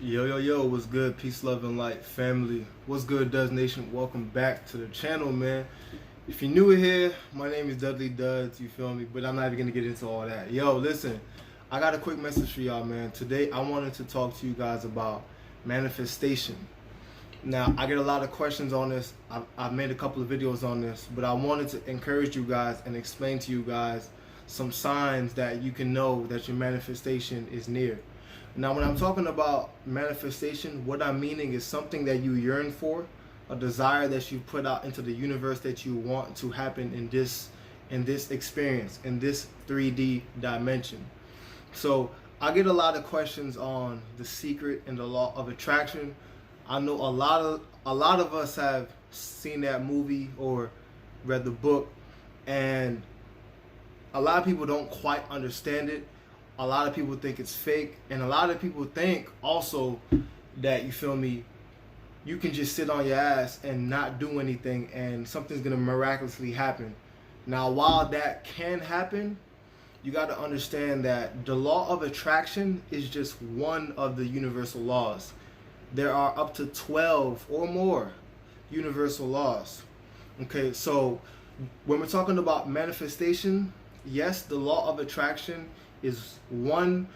Yo, what's good? Peace, love, and light, family. What's good, Duds Nation? Welcome back to the channel, man. If you're new here, my name is Dudley Duds, you feel me? But I'm not even gonna get into all that. Yo, listen, I got a quick message for y'all, man. Today, I wanted to talk to you guys about manifestation. Now, I get a lot of questions on this. I've made a couple of videos on this, but I wanted to encourage you guys and explain to you guys some signs that you can know that your manifestation is near. Now, when I'm talking about manifestation, what I'm meaning is something that you yearn for, a desire that you put out into the universe that you want to happen in this experience, in this 3D dimension. So I get a lot of questions on The Secret and the Law of Attraction. I know a lot of us have seen that movie or read the book, and a lot of people don't quite understand it. A lot of people think it's fake, and a lot of people think also that, you feel me, you can just sit on your ass and not do anything and something's gonna miraculously happen. Now, while that can happen, you got to understand that the law of attraction is just one of the universal laws. There are up to 12 or more universal laws. Okay, so when we're talking about manifestation, yes, the law of attraction is one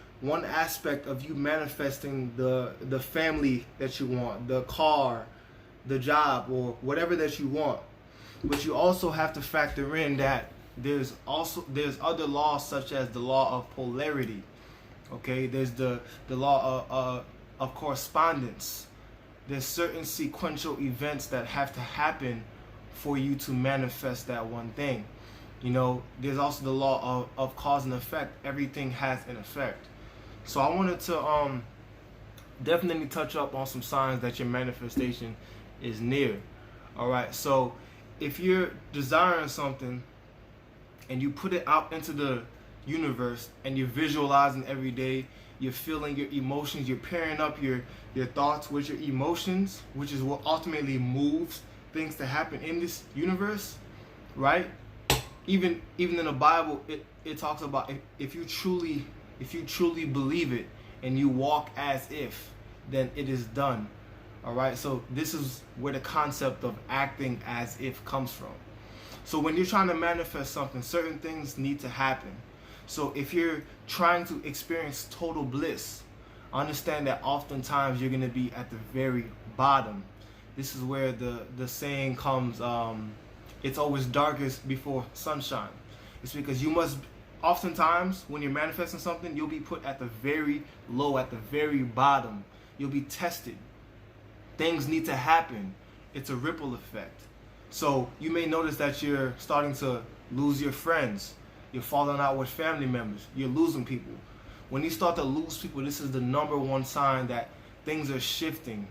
aspect of you manifesting the family that you want, the car, the job, or whatever that you want. But you also have to factor in that there's other laws, such as the law of polarity. Okay, there's the law of correspondence. There's certain sequential events that have to happen for you to manifest that one thing. You know, there's also the law of cause and effect. Everything has an effect. So I wanted to definitely touch up on some signs that your manifestation is near. All right, so if you're desiring something and you put it out into the universe and you're visualizing every day, you're feeling your emotions, you're pairing up your thoughts with your emotions, which is what ultimately moves things to happen in this universe, right? Even in the Bible, it talks about if you truly believe it and you walk as if, then it is done. All right, so this is where the concept of acting as if comes from. So when you're trying to manifest something, certain things need to happen. So if you're trying to experience total bliss, understand that oftentimes you're going to be at the very bottom. This is where the saying comes, it's always darkest before sunshine. It's because you must, oftentimes when you're manifesting something, you'll be put at the very low, at the very bottom. You'll be tested. Things need to happen. It's a ripple effect. So you may notice that you're starting to lose your friends. You're falling out with family members. You're losing people. When you start to lose people, this is the number one sign that things are shifting.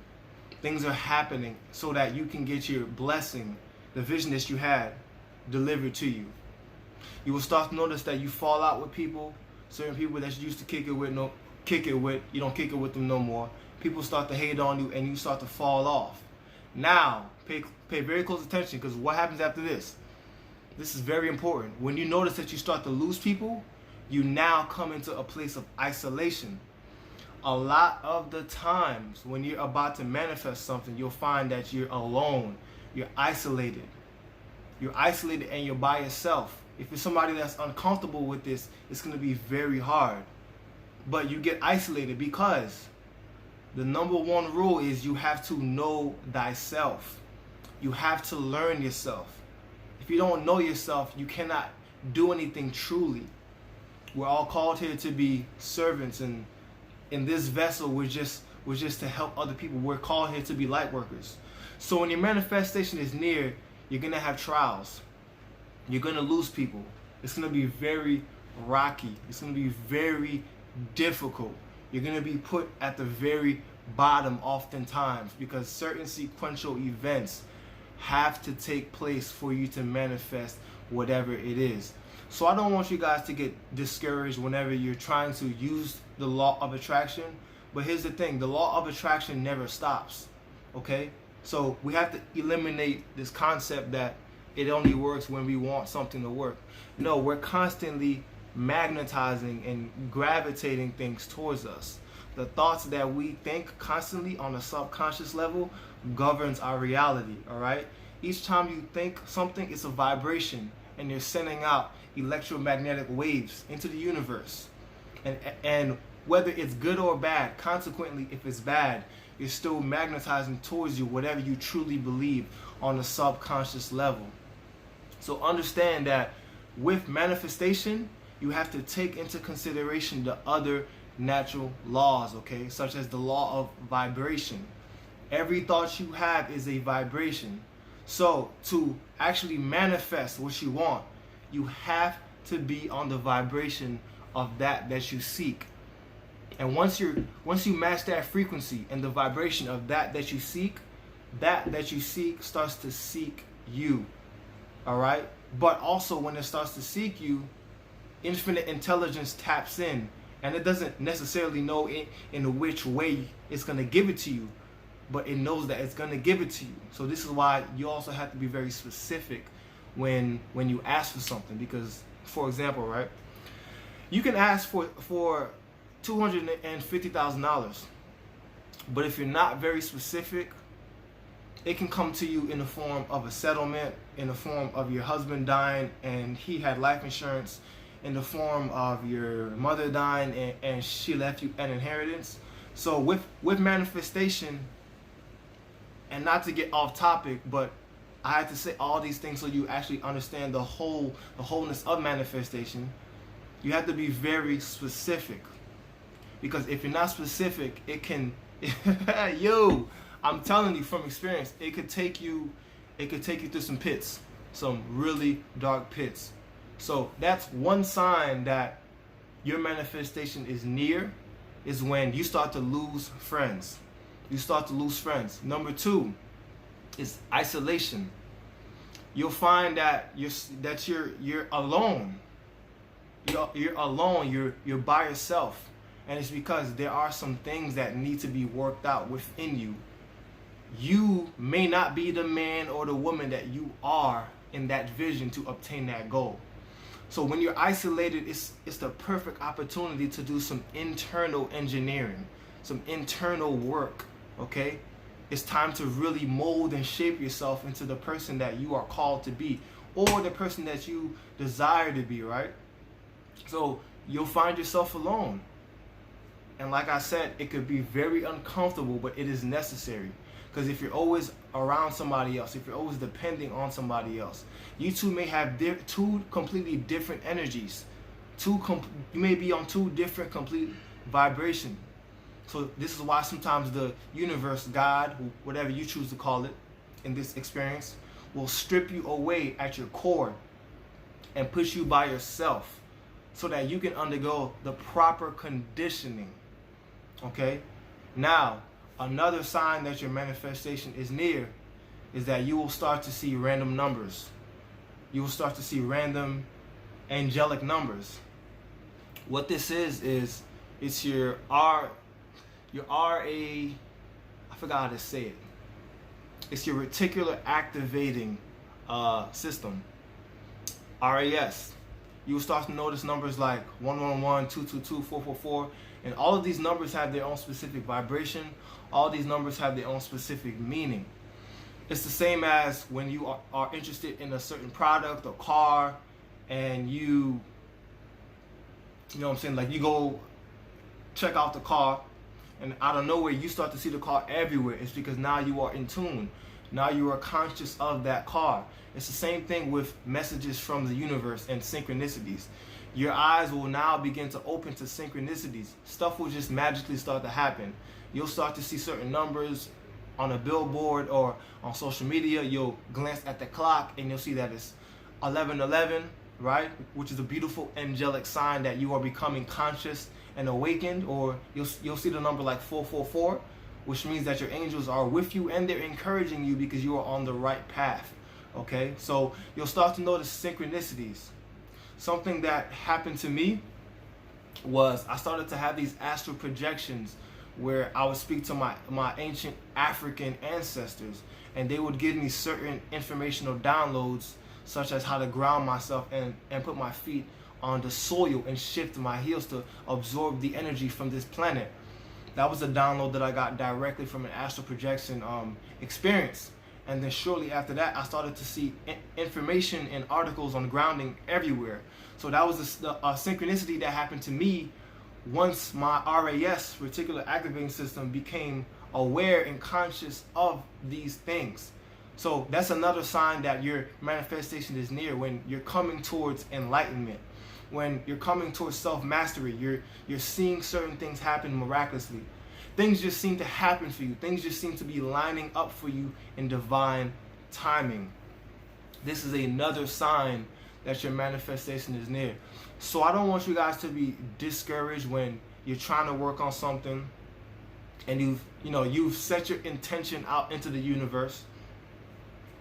Things are happening so that you can get your blessing, the vision that you had, delivered to you. You will start to notice that you fall out with people, certain people that you used to kick it with, you don't kick it with them no more. People start to hate on you and you start to fall off. Now, pay very close attention, because what happens after this? This is very important. When you notice that you start to lose people, you now come into a place of isolation. A lot of the times when you're about to manifest something, you'll find that you're alone. You're isolated. You're isolated and you're by yourself. If you're somebody that's uncomfortable with this, it's going to be very hard. But you get isolated because the number one rule is you have to know thyself. You have to learn yourself. If you don't know yourself, you cannot do anything truly. We're all called here to be servants, and in this vessel, we're just to help other people. We're called here to be light workers. So when your manifestation is near, you're going to have trials. You're going to lose people. It's going to be very rocky. It's going to be very difficult. You're going to be put at the very bottom oftentimes, because certain sequential events have to take place for you to manifest whatever it is. So I don't want you guys to get discouraged whenever you're trying to use the law of attraction. But here's the thing, the law of attraction never stops. Okay? So we have to eliminate this concept that it only works when we want something to work. No, we're constantly magnetizing and gravitating things towards us. The thoughts that we think constantly on a subconscious level governs our reality, all right? Each time you think something, it's a vibration, and you're sending out electromagnetic waves into the universe. And whether it's good or bad, consequently, if it's bad, you're still magnetizing towards you whatever you truly believe on a subconscious level. So understand that with manifestation, you have to take into consideration the other natural laws, okay, such as the law of vibration. Every thought you have is a vibration. So to actually manifest what you want, you have to be on the vibration of that you seek. And once you match that frequency and the vibration of that you seek, that you seek starts to seek you. All right? But also when it starts to seek you, infinite intelligence taps in, and it doesn't necessarily know in which way it's going to give it to you, but it knows that it's going to give it to you. So this is why you also have to be very specific when you ask for something, because for example, right, you can ask for $250,000, but if you're not very specific, it can come to you in the form of a settlement, in the form of your husband dying and he had life insurance, in the form of your mother dying and she left you an inheritance. So with manifestation, and not to get off topic, but I had to say all these things so you actually understand the wholeness of manifestation. You have to be very specific, because if you're not specific, it can yo, I'm telling you from experience, it could take you through some pits, some really dark pits. So that's one sign that your manifestation is near, is when you start to lose friends. You start to lose friends. Number two is isolation. You'll find that you're alone. You're alone. You're by yourself, and it's because there are some things that need to be worked out within you. You may not be the man or the woman that you are in that vision to obtain that goal. So when you're isolated, it's the perfect opportunity to do some internal engineering, some internal work, okay? It's time to really mold and shape yourself into the person that you are called to be, or the person that you desire to be, right? So you'll find yourself alone. And like I said, it could be very uncomfortable, but it is necessary. Because if you're always around somebody else, if you're always depending on somebody else, you two may have two completely different energies. You may be on two different complete vibrations. So this is why sometimes the universe, God, whatever you choose to call it in this experience, will strip you away at your core and put you by yourself so that you can undergo the proper conditioning. Okay? Now, another sign that your manifestation is near is that you will start to see random numbers. You will start to see random angelic numbers. What this is it's your RA, I forgot how to say it. It's your reticular activating system, RAS. You will start to notice numbers like 111, 222, 444, and all of these numbers have their own specific vibration. All these numbers have their own specific meaning. It's the same as when you are interested in a certain product or car, and you know what I'm saying, like you go check out the car, and out of nowhere you start to see the car everywhere. It's because now you are in tune. Now you are conscious of that car. It's the same thing with messages from the universe and synchronicities. Your eyes will now begin to open to synchronicities. Stuff will just magically start to happen. You'll start to see certain numbers on a billboard or on social media. You'll glance at the clock and you'll see that it's 11:11, right? Which is a beautiful angelic sign that you are becoming conscious and awakened. Or you'll see the number like 444, which means that your angels are with you and they're encouraging you because you are on the right path. Okay, so you'll start to notice synchronicities. Something that happened to me was I started to have these astral projections where I would speak to my ancient African ancestors, and they would give me certain informational downloads, such as how to ground myself and put my feet on the soil and shift my heels to absorb the energy from this planet. That was a download that I got directly from an astral projection experience. And then shortly after that, I started to see information and articles on grounding everywhere. So that was the synchronicity that happened to me once my RAS, reticular activating system, became aware and conscious of these things. So that's another sign that your manifestation is near, when you're coming towards enlightenment, when you're coming towards self-mastery. You're seeing certain things happen miraculously. Things just seem to happen for you. Things just seem to be lining up for you in divine timing. This is another sign that your manifestation is near. So I don't want you guys to be discouraged when you're trying to work on something and you've set your intention out into the universe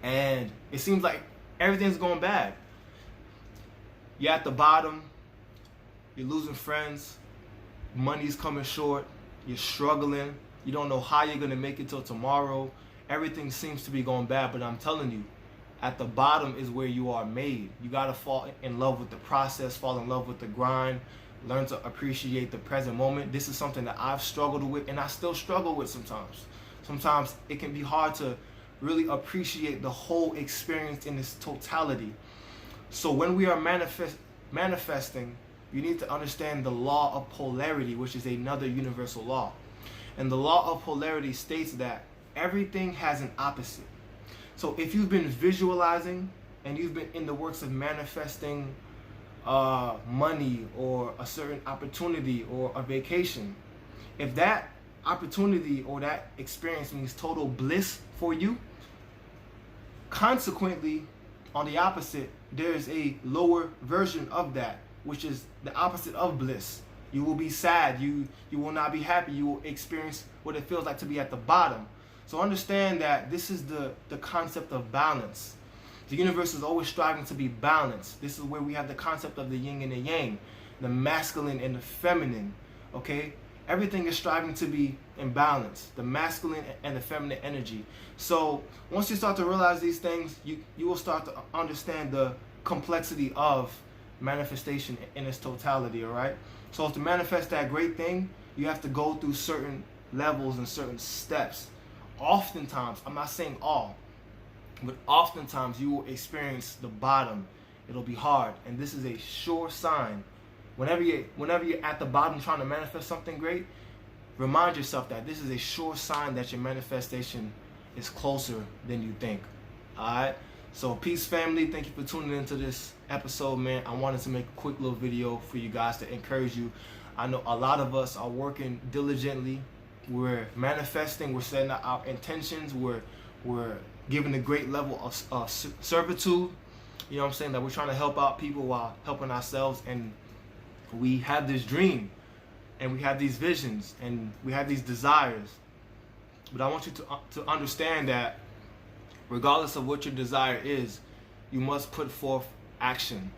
and it seems like everything's going bad. You're at the bottom, you're losing friends, money's coming short, you're struggling, you don't know how you're going to make it till tomorrow. Everything seems to be going bad, but I'm telling you, at the bottom is where you are made. You got to fall in love with the process, fall in love with the grind, learn to appreciate the present moment. This is something that I've struggled with and I still struggle with sometimes. Sometimes it can be hard to really appreciate the whole experience in its totality. So when we are manifesting, you need to understand the law of polarity, which is another universal law. And the law of polarity states that everything has an opposite. So if you've been visualizing and you've been in the works of manifesting money or a certain opportunity or a vacation, if that opportunity or that experience means total bliss for you, consequently, on the opposite, there's a lower version of that, which is the opposite of bliss. You will be sad, you will not be happy, you will experience what it feels like to be at the bottom. So understand that this is the concept of balance. The universe is always striving to be balanced. This is where we have the concept of the yin and the yang, the masculine and the feminine, okay? Everything is striving to be in balance, the masculine and the feminine energy. So once you start to realize these things, you will start to understand the complexity of manifestation in its totality, all right? So to manifest that great thing, you have to go through certain levels and certain steps. Oftentimes, I'm not saying all, but oftentimes you will experience the bottom. It'll be hard, and this is a sure sign. Whenever you're at the bottom trying to manifest something great, remind yourself that this is a sure sign that your manifestation is closer than you think. Alright? So peace, family. Thank you for tuning into this episode, man. I wanted to make a quick little video for you guys to encourage you. I know a lot of us are working diligently. We're manifesting, we're setting out our intentions, we're giving a great level of servitude. You know what I'm saying? That we're trying to help out people while helping ourselves, and we have this dream and we have these visions and we have these desires. But I want you to understand that regardless of what your desire is, you must put forth action.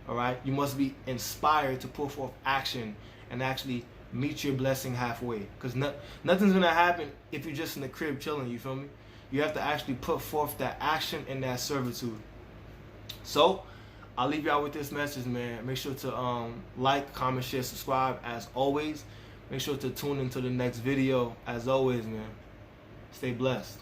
All right? You must be inspired to put forth action and actually meet your blessing halfway. Because nothing's going to happen if you're just in the crib chilling, you feel me? You have to actually put forth that action and that servitude. So I'll leave y'all with this message, man. Make sure to like, comment, share, subscribe as always. Make sure to tune into the next video as always, man. Stay blessed.